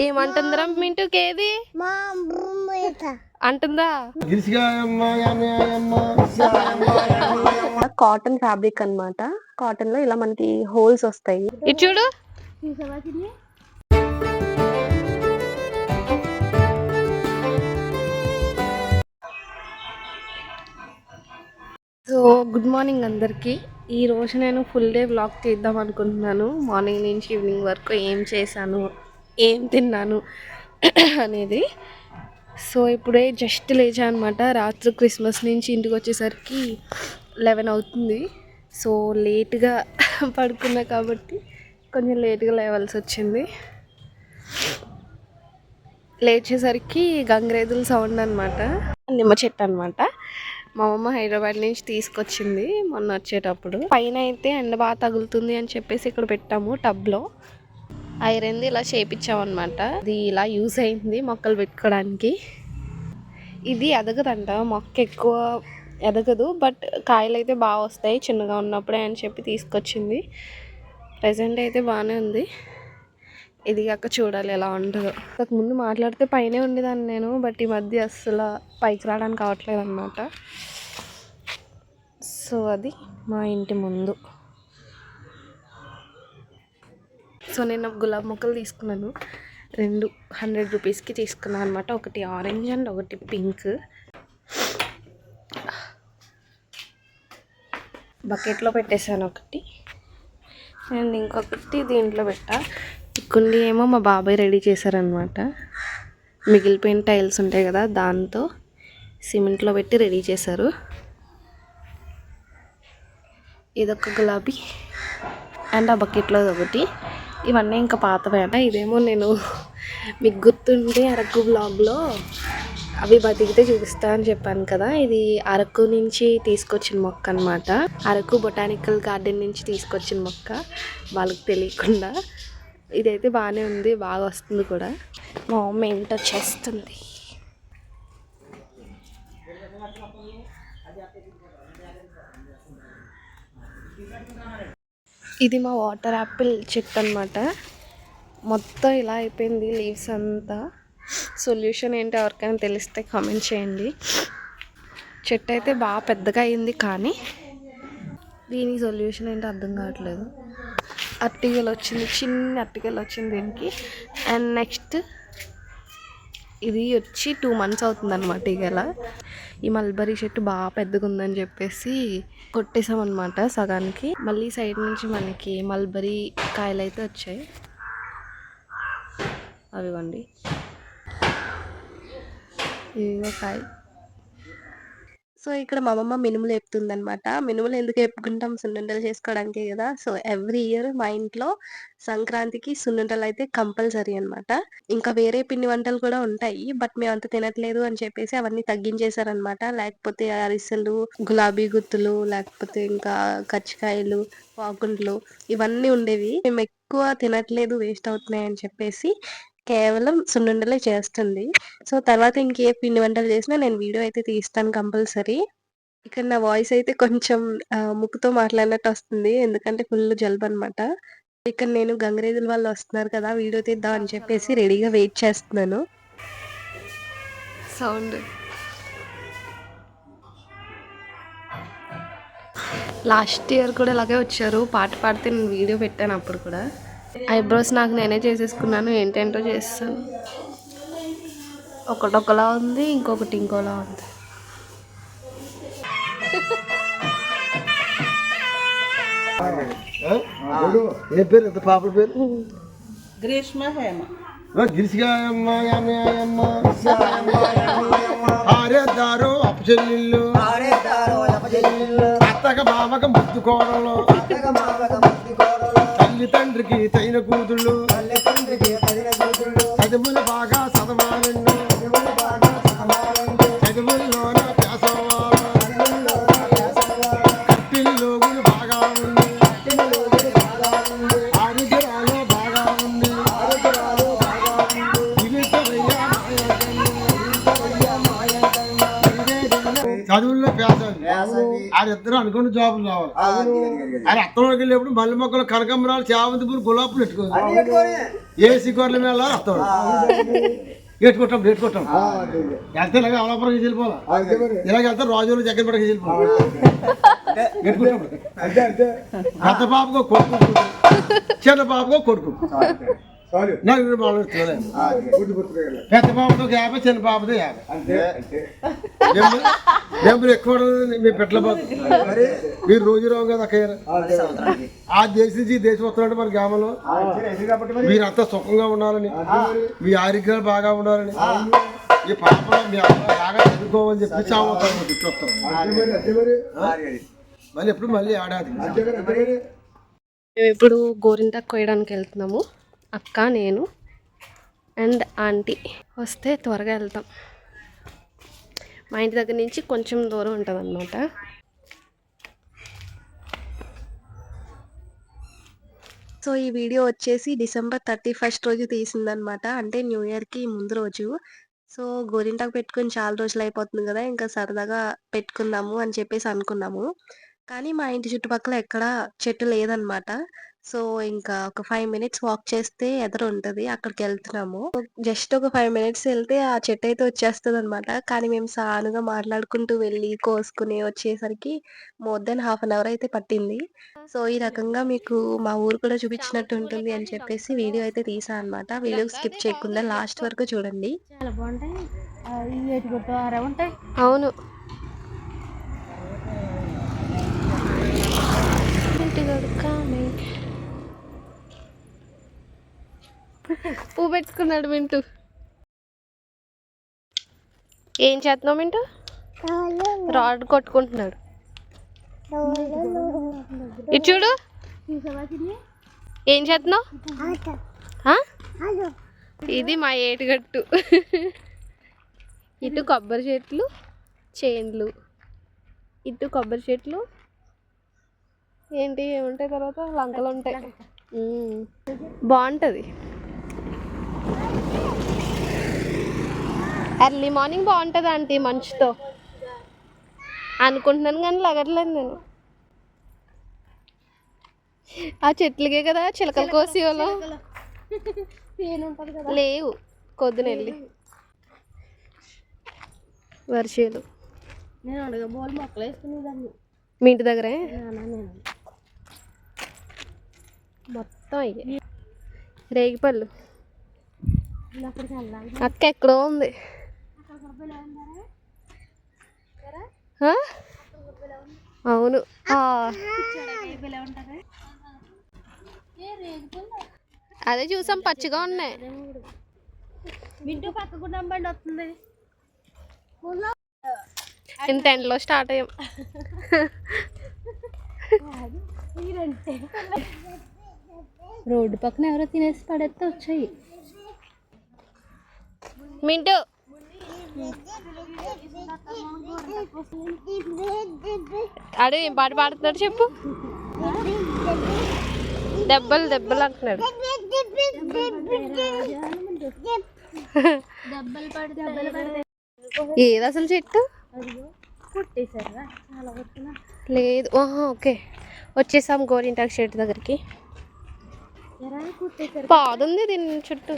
ఏమంటుందిరా మింటూకి ఏది అంటుందా? Cotton fabric అన్నమాట. కాటన్ లో ఇలా మనకి హోల్స్ వస్తాయి. ఇది చూడు. సో గుడ్ మార్నింగ్ అందరికీ. ఈరోజు నేను ఫుల్ డే వ్లాగ్ తీద్దాం అనుకుంటున్నాను. మార్నింగ్ నుంచి ఈవినింగ్ వరకు ఏం చేశాను, ఏం తిన్నాను అనేది. సో ఇప్పుడే జస్ట్ లేచా అనమాట. రాత్రి క్రిస్మస్ నుంచి ఇంటికి వచ్చేసరికి 11 అవుతుంది. సో లేట్గా పడుకున్నా కాబట్టి కొంచెం లేట్గా లేవాల్సి వచ్చింది. లేచేసరికి గంగిరేదుల సౌండ్ అనమాట. నిమ్మ చెట్టు అనమాట. మా అమ్మ హైదరాబాద్ నుంచి తీసుకొచ్చింది మొన్న వచ్చేటప్పుడు. పైన అయితే ఎండ బాగా తగులుతుంది అని చెప్పేసి ఇక్కడ పెట్టాము టబ్లో. ఐరన్ది ఇలా చేపించామన్నమాట. ఇది ఇలా యూజ్ అయింది మొక్కలు పెట్టుకోవడానికి. ఇది ఎదగదంట, మొక్క ఎక్కువ ఎదగదు, బట్ కాయలు అయితే బాగా వస్తాయి చిన్నగా ఉన్నప్పుడే అని చెప్పి తీసుకొచ్చింది. ప్రజెంట్ అయితే బాగానే ఉంది. ఇది కాక చూడాలి ఎలా ఉంటుందో. ముందు మాట్లాడితే పైనే ఉండేదాన్ని నేను, బట్ ఈ మధ్య అస్సలు పైకి రావడానికి అవ్వట్లేదు అనమాట. సో అది మా ఇంటి ముందు. సో నేను గులాబీ మొక్కలు తీసుకున్నాను. 2 100 రూపీస్కి తీసుకున్నాను అనమాట. ఒకటి ఆరెంజ్ అండ్ ఒకటి పింక్. బకెట్లో పెట్టేశాను ఒకటి, అండ్ ఇంకొకటి దీంట్లో పెట్టా. కుండీ ఏమో మా బాబాయ్ రెడీ చేశారనమాట. మిగిలిపోయిన టైల్స్ ఉంటాయి కదా, దాంతో సిమెంట్లో పెట్టి రెడీ చేశారు. ఇదొక గులాబీ అండ్ ఆ బకెట్లో ఒకటి. ఇవన్నీ ఇంకా పాతవేట. ఇదేమో నేను మీకు గుర్తుంటే అరకు బ్లాగ్లో అవి బతికితే చూపిస్తా అని చెప్పాను కదా. ఇది అరకు నుంచి తీసుకొచ్చిన మొక్క అనమాట. అరకు బొటానికల్ గార్డెన్ నుంచి తీసుకొచ్చిన మొక్క, వాళ్ళకి తెలియకుండా. ఇదైతే బాగానే ఉంది, బాగా వస్తుంది కూడా. మా అమ్మ ఏంటో చేస్తుంది. ఇది మా వాటర్ యాపిల్ చెట్టు అనమాట. మొత్తం ఇలా అయిపోయింది లీవ్స్ అంతా. సొల్యూషన్ ఏంటి ఎవరికైనా తెలిస్తే కామెంట్ చేయండి. చెట్టు అయితే బాగా పెద్దగా అయింది, కానీ దీనికి సొల్యూషన్ ఏంటో అర్థం కావట్లేదు. అట్టిగలు వచ్చింది, చిన్న అట్టిగలు వచ్చింది దీనికి. అండ్ నెక్స్ట్ ఇది వచ్చి 2 months అవుతుంది అనమాట. ఇగల ఈ మల్బరీ చెట్టు బాగా పెద్దగా ఉందని చెప్పేసి కొట్టేసాం అనమాట సగానికి. మళ్ళీ సైడ్ నుంచి మనకి మల్బరీ కాయలు అయితే వచ్చాయి. అవిగోండి, ఇవిగో కాయ. సో ఇక్కడ మా అమ్మమ్మ మినుములు వేపుతుంది అనమాట. మినుములు ఎందుకు వేపుకుంటాం? సున్నుండలు చేసుకోవడానికే కదా. సో ఎవ్రీ ఇయర్ మా ఇంట్లో సంక్రాంతికి సున్నుండలు అయితే కంపల్సరీ అనమాట. ఇంకా వేరే పిండి వంటలు కూడా ఉంటాయి, బట్ మేము అంత తినట్లేదు అని చెప్పేసి అవన్నీ తగ్గించేశారనమాట. లేకపోతే అరిసెలు, గులాబీ గుత్తులు, లేకపోతే ఇంకా కజ్జికాయలు, పాకుండ్లు ఇవన్నీ ఉండేవి. మేము ఎక్కువ తినట్లేదు, వేస్ట్ అవుతున్నాయి అని చెప్పేసి కేవలం సున్నుండలే చేస్తుంది. సో తర్వాత ఇంకే పిండి వంటలు చేసినా నేను వీడియో అయితే తీస్తాను కంపల్సరీ. ఇక్కడ నా వాయిస్ అయితే కొంచెం ముక్కుతో మాట్లాడినట్టు వస్తుంది, ఎందుకంటే ఫుల్ జలుబు అనమాట. ఇక్కడ నేను గంగిరేదుల వాళ్ళు వస్తున్నారు కదా, వీడియో తీద్దాం అని చెప్పేసి రెడీగా వెయిట్ చేస్తున్నాను. సౌండ్ లాస్ట్ ఇయర్ కూడా ఇలాగే వచ్చారు, పాట పాడితే నేను వీడియో పెట్టాను అప్పుడు కూడా. ఐబ్రోస్ నాకు నేనే చేసేసుకున్నాను, ఏంటేంటో చేస్తాను. ఒకలా ఉంది, ఇంకొకటి ఇంకోలా ఉంది. ఏ పేరు పాప పేరు? గ్రీష్మ హేమ. ఆరేదారు అప్పచెల్లిళ్ళు, అత్తగ మామక ముద్దు కోడలు, తల్లి తండ్రికి తైన కూతుళ్ళు, చదువులు బాగా చదవాలండు, చదువుల్లోన కట్టిల్లోగులు బాగా ఉంది, ఆరోగ్యాలు బాగా ఉంది, చదువుల్లో పేద ఆడిద్దరు అనుకున్న జాబులు రావాలి. ఆయన అత్తలోకి వెళ్ళేప్పుడు మల్లె మొక్కలు, కనకంబరాలు, చామంతి పూలు, గులాబీలు పెట్టుకోవాలి. ఏసీ కూరల మీద అత్తవాడు ఎట్టుకుంటాం పెట్టుకుంటాం. వెళ్తే ఇలాగ అమలాపురం వెళ్ళిపోవాలి. ఇలాగ వెళ్తే రోజులు చక్కెర పడకి వెళ్ళిపోవాలి. పెట్టుకుంటాం. పెద్ద పాపకో కొడుకు, చిన్న పాపకో కొడుకు. పెద్ద పాపతో 50, చిన్న పాపతో 50. నెంబర్ ఎక్కువ మీ పెట్టలేకపోతే మీరు రోజు రావు కదా అక్కయ్య. ఆ దేశం నుంచి దేశం వస్తున్నాడు మన గ్రామంలో. మీరంతా సుఖంగా ఉండాలని, మీ ఆరోగ్యాలు బాగా ఉండాలని, ఈ పాపలో మీ బాగా చదువుకోవాలని చెప్పి చావతారు చుట్టూ వస్తాం. మళ్ళీ ఎప్పుడు మళ్ళీ ఏడాది. మేము ఇప్పుడు గోరింటాకు కోయడానికి వెళ్తున్నాము. అక్క, నేను అండ్ ఆంటీ వస్తే త్వరగా వెళ్తాం. మా ఇంటి దగ్గర నుంచి కొంచెం దూరం ఉంటుంది అన్నమాట. సో ఈ వీడియో వచ్చేసి December 31st రోజు తీసిందనమాట. అంటే న్యూ ఇయర్కి ముందు రోజు. సో గోరింటాకు పెట్టుకుని చాలా రోజులు అయిపోతుంది కదా, ఇంకా సరదాగా పెట్టుకుందాము అని చెప్పేసి అనుకున్నాము. కానీ మా ఇంటి చుట్టుపక్కల ఎక్కడ చెట్టు లేదనమాట. సో ఇంకా ఒక 5 minutes వాక్ చేస్తే ఎదురు ఉంటుంది, అక్కడికి వెళ్తున్నాము. జస్ట్ ఒక 5 minutes వెళ్తే ఆ చెట్టు అయితే వచ్చేస్తుంది అనమాట. కానీ మేము సానుగా మాట్లాడుకుంటూ వెళ్ళి కోసుకుని వచ్చేసరికి మోర్ దెన్ ½ an hour అయితే పట్టింది. సో ఈ రకంగా మీకు మా ఊరు కూడా చూపించినట్టు ఉంటుంది అని చెప్పేసి వీడియో అయితే తీసా అనమాట. వీడియో స్కిప్ చేయకుండా లాస్ట్ వరకు చూడండి. చాలా బాగుంటాయి. ఉంటాయి. అవును, పువ్వు పెట్టుకున్నాడు మింటూ. ఏం చేస్తున్నావు మింటూ? రాడ్ కొట్టుకుంటున్నాడు. ఇటు చూడు, ఏం చేస్తున్నావు? ఇది మా ఏటుగట్టు. ఇటు కొబ్బరి చెట్లు, చేన్లు, ఇటు కొబ్బరి చెట్లు, ఏంటి ఏముంటాయి, తర్వాత లంకలు ఉంటాయి. బాగుంటుంది. ఎర్లీ మార్నింగ్ బాగుంటుంది ఆంటీ, మంచుతో అనుకుంటున్నాను కానీ లగట్లేదు నేను. ఆ చెట్లకే కదా చిలకలు కోసి లేవు, కొద్దున వెళ్ళి వర్షాలు. నేను అడగ బోల్ మొక్కలు వేసుకునేదాన్ని మీ ఇంటి దగ్గరే. మొత్తం అయ్యే రేగిపళ్ళు. అక్క ఎక్కడో ఉంది. అవును, అదే చూసాం, పచ్చిగా ఉన్నాయి. మింటూ పక్కకుండా బండి వస్తుంది. ఇంత ఎండలో స్టార్ట్ అయ్యాం. రోడ్డు పక్కన ఎవరో తినేసి పడేస్తే వచ్చాయి. మింటూ అడే ఏం పాట పాడుతున్నాడు చెప్పు. దెబ్బలు దెబ్బలు అంటున్నాడు. ఏది అసలు చెట్టు? లేదు, ఓకే వచ్చేసాం గోరింటాకు చెట్టు దగ్గరికి. పాదుంది దీని చుట్టూ.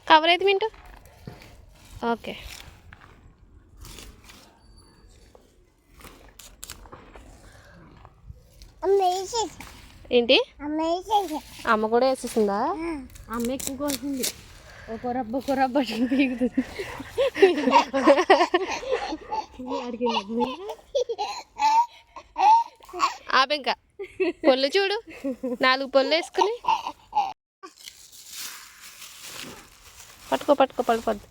కవర్ అయితే మింటూ. ఓకే, ఏంటి అమ్మ కూడా వేసేసిందా? అమ్మ ఎక్కువ కోసింది. ఒక రబ్బ పీకుతుంది. ఇంకా పొల్లు చూడు, 4 పొల్లు వేసుకుని పట్టుకో పడిపోద్దు.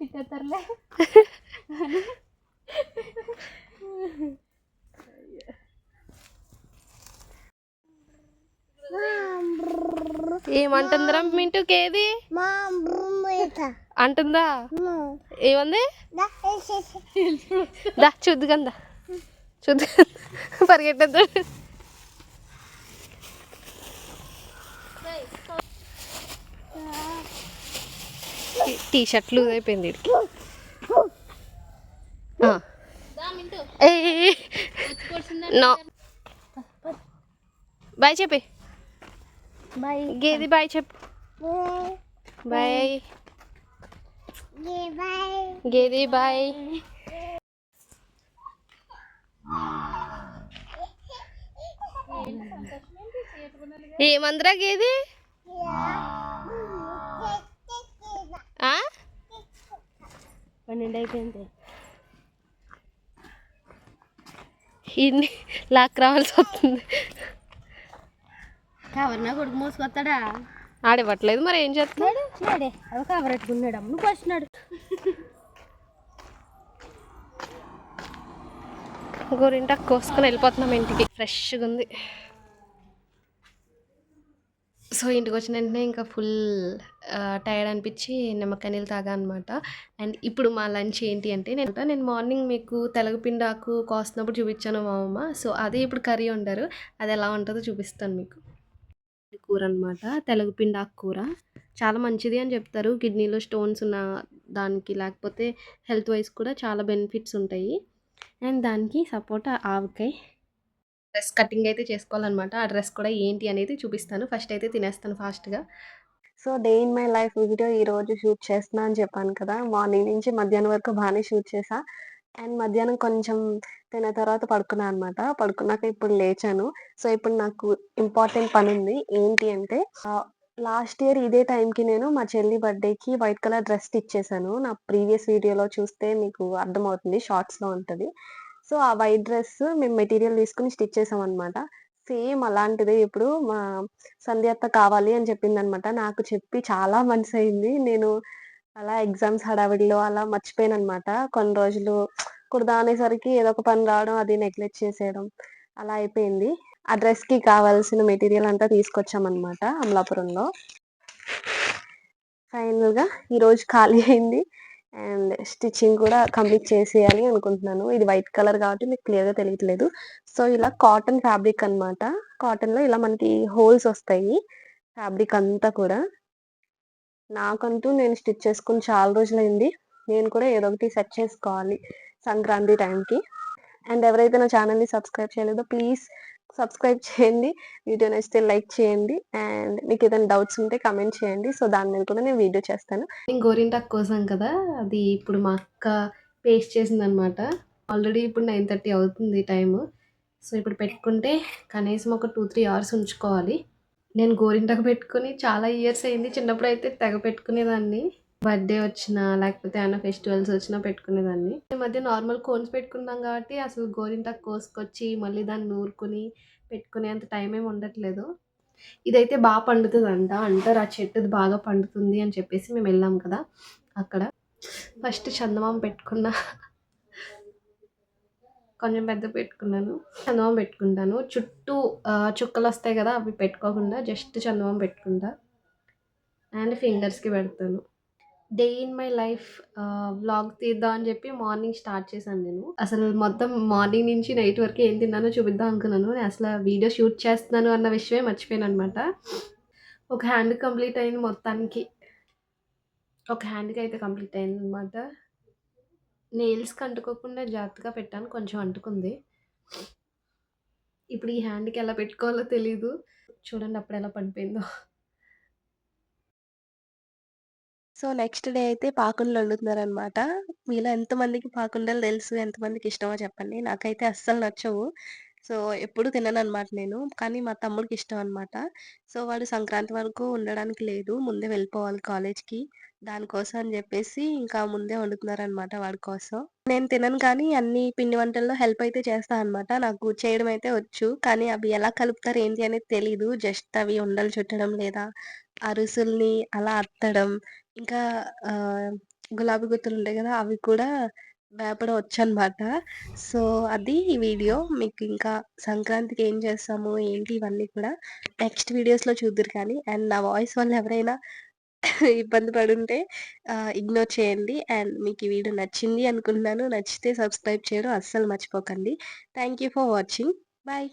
తిట్టేస్తారులే. ఏమంటుందిరా మింటూకి? ఏది అంటుందా? ఏమంది? దా చూద్దుకందా, చూద్దు పరిగెట్టద్దు. టీ షర్ట్ లూజ్ అయిపోయింది వీడికి. నో బాయ్ చెప్పి. బాయ్ గేది బాయ్ చెప్పు. బాయ్ గేది బాయ్. ఏమందరా గేది? ఆ? 12 అయిపోయింది. ఇన్ని లాక్ రావాల్సి వస్తుంది. కవర్ నా కొడుకు మోసుకొస్తాడా? ఆడివ్వట్లేదు మరి ఏం చేస్తున్నాడు? చూడే అవి కవర్ పెట్టుకున్నాడు. నువ్వు వచ్చినాడు. గోరింటాకు కోసుకొని వెళ్ళిపోతున్నాం ఇంటికి. ఫ్రెష్గా ఉంది. సో ఇంటికి వచ్చిన వెంటనే ఇంకా ఫుల్ టైర్డ్ అనిపించి నిమ్మకాయ నీళ్ళు తాగా అనమాట. అండ్ ఇప్పుడు మా లంచ్ ఏంటి అంటే నేను మార్నింగ్ మీకు తెలగపిండి ఆకు కోస్తున్నప్పుడు చూపించాను మా అమ్మ. సో అదే ఇప్పుడు కర్రీ వండారు. అది ఎలా ఉంటుందో చూపిస్తాను మీకు. కూర అనమాట, తెలగపిండి ఆకు కూర. చాలా మంచిది అని చెప్తారు. కిడ్నీలో స్టోన్స్ ఉన్న దానికి, లేకపోతే హెల్త్ వైజ్ కూడా చాలా బెనిఫిట్స్ ఉంటాయి. అండ్ దానికి సపోటా, ఆవకాయ, డ్రెస్ కటింగ్ అయితే చేసుకోవాలన్నమాట. ఆ డ్రెస్ కూడా ఏంటి అనేది చూపిస్తాను. ఫస్ట్ అయితే తినేస్తాను ఫాస్ట్గా. So day in my life video ఈరోజు షూట్ చేస్తున్నా అని చెప్పాను కదా. మార్నింగ్ నుంచి మధ్యాహ్నం వరకు బాగానే షూట్ చేసా. అండ్ మధ్యాహ్నం కొంచెం తిన్న తర్వాత పడుకున్నా అనమాట. పడుకున్నాక ఇప్పుడు లేచాను. సో ఇప్పుడు నాకు ఇంపార్టెంట్ పని ఉంది. ఏంటి అంటే లాస్ట్ ఇయర్ ఇదే టైంకి నేను మా చెల్లి బర్త్డేకి వైట్ కలర్ డ్రెస్ స్టిచ్ చేశాను. నా ప్రీవియస్ వీడియోలో చూస్తే మీకు అర్థమవుతుంది, షార్ట్స్లో ఉంటుంది. సో ఆ వైట్ డ్రెస్ మేము మెటీరియల్ తీసుకుని స్టిచ్ చేసాం అనమాట. సేమ్ అలాంటిదే ఇప్పుడు మా సంధ్యత్త కావాలి అని చెప్పిందనమాట. నాకు చెప్పి చాలా మంత్స్ అయింది. నేను అలా ఎగ్జామ్స్ హడావిడిలో అలా మర్చిపోయాననమాట. కొన్ని రోజులు కుడదా అనేసరికి ఏదో ఒక పని రావడం, అది నెగ్లెక్ట్ చేసేయడం అలా అయిపోయింది. ఆ డ్రెస్‌కి కావాల్సిన మెటీరియల్ అంతా తీసుకొచ్చామనమాట అమలాపురంలో. ఫైనల్‌గా ఈరోజు ఖాళీ అయింది. అండ్ స్టిచ్చింగ్ కూడా కంప్లీట్ చేసేయాలి అనుకుంటున్నాను. ఇది వైట్ కలర్ కాబట్టి మీకు క్లియర్‌గా తెలియట్లేదు. సో ఇలా కాటన్ ఫ్యాబ్రిక్ అనమాట. కాటన్‌లో ఇలా మనకి హోల్స్ వస్తాయి ఫ్యాబ్రిక్ అంతా కూడా. నాకంటూ నేను స్టిచ్ చేసుకొని చాలా రోజులైంది. నేను కూడా ఏదో ఒకటి సెట్ చేసుకోవాలి సంక్రాంతి టైంకి. అండ్ ఎవరైతే నా ఛానల్‌ని సబ్స్క్రైబ్ చేయలేదో ప్లీజ్ సబ్స్క్రైబ్ చేయండి. వీడియో నచ్చితే లైక్ చేయండి. అండ్ మీకు ఏదైనా డౌట్స్ ఉంటే కామెంట్ చేయండి. సో దాని మీద కూడా నేను వీడియో చేస్తాను. నేను గోరింటాకు కోసాం కదా, అది ఇప్పుడు మా అక్క పేస్ట్ చేసిందనమాట. ఆల్రెడీ ఇప్పుడు 9:30 అవుతుంది టైము. సో ఇప్పుడు పెట్టుకుంటే కనీసం ఒక 2-3 అవర్స్ ఉంచుకోవాలి. నేను గోరింటాకు పెట్టుకొని చాలా ఇయర్స్ అయింది. చిన్నప్పుడు అయితే తెగ పెట్టుకునేదాన్ని. బర్త్డే వచ్చినా లేకపోతే ఏమైనా ఫెస్టివల్స్ వచ్చినా పెట్టుకునేదాన్ని. ఈ మధ్య నార్మల్ కోన్స్ పెట్టుకున్నాం కాబట్టి అసలు గోరింటాకు కోసుకొచ్చి మళ్ళీ దాన్ని నూరుకొని పెట్టుకునే అంత టైం ఏమి ఉండట్లేదు. ఇదైతే బాగా పండుతుందంట. అంటారు ఆ చెట్టుది బాగా పండుతుంది అని చెప్పేసి మేము వెళ్ళాం కదా అక్కడ. ఫస్ట్ చందమామ పెట్టుకున్నా, కొంచెం పెద్ద పెట్టుకున్నాను. చందమామ పెట్టుకుంటాను. చుట్టూ చుక్కలు వస్తాయి కదా, అవి పెట్టుకోకుండా జస్ట్ చందమామ పెట్టుకుంటా. అండ్ ఫింగర్స్కి పెడతాను. Day in my life vlog తీద్దాం అని చెప్పి మార్నింగ్ స్టార్ట్ చేశాను నేను. అసలు మొత్తం మార్నింగ్ నుంచి నైట్ వరకు ఏం తిన్నానో చూపిద్దాం అనుకున్నాను. నేను అసలు వీడియో షూట్ చేస్తున్నాను అన్న విషయమే మర్చిపోయాను అనమాట. ఒక హ్యాండ్ కంప్లీట్ అయింది మొత్తానికి. ఒక హ్యాండ్కి అయితే కంప్లీట్ అయింది అనమాట. నెయిల్స్కి అంటుకోకుండా జాగ్రత్తగా పెట్టాను, కొంచెం అంటుకుంది. ఇప్పుడు ఈ హ్యాండ్కి ఎలా పెట్టుకోవాలో తెలీదు. చూడండి అప్పుడు ఎలా పడిపోయిందో. సో నెక్స్ట్ డే అయితే పాకుండలు వండుతున్నారనమాట. మీలో ఎంతమందికి పాకుండలు తెలుసు, ఎంతమందికి ఇష్టమో చెప్పండి. నాకైతే అస్సలు నచ్చవు. సో ఎప్పుడు తినననమాట నేను. కానీ మా తమ్ముడికి ఇష్టం అనమాట. సో వాడు సంక్రాంతి వరకు ఉండడానికి లేదు. ముందే వెళ్ళిపోవాలి కాలేజ్‌కి. దానికోసం అని చెప్పేసి ఇంకా ముందే వండుతున్నారనమాట వాడి కోసం. నేను తినను కానీ అన్ని పిండి వంటల్లో హెల్ప్ అయితే చేస్తా అనమాట. నాకు చేయడం అయితే వచ్చు. కానీ అవి ఎలా కలుపుతారు ఏంటి అనేది తెలీదు. జస్ట్ అవి ఉండలు చుట్టడం లేదా అరిసెల్ని అలా అత్తడం, ఇంకా గులాబీ గుత్తులుంటాయి గదా! అవి కూడా వేపడం వచ్చనమాట. సో అది ఈ వీడియో. మీకు ఇంకా సంక్రాంతికి ఏం చేస్తాము, ఏంటి ఇవన్నీ కూడా నెక్స్ట్ వీడియోస్‌లో చూద్దురు కానీ. అండ్ నా వాయిస్ వల్ల ఎవరైనా ఇబ్బంది పడుంటే ఇగ్నోర్ చేయండి. అండ్ మీకు ఈ వీడియో నచ్చింది అనుకుంటున్నాను. నచ్చితే సబ్స్క్రైబ్ చేయడం అస్సలు మర్చిపోకండి. Thank you for watching. Bye.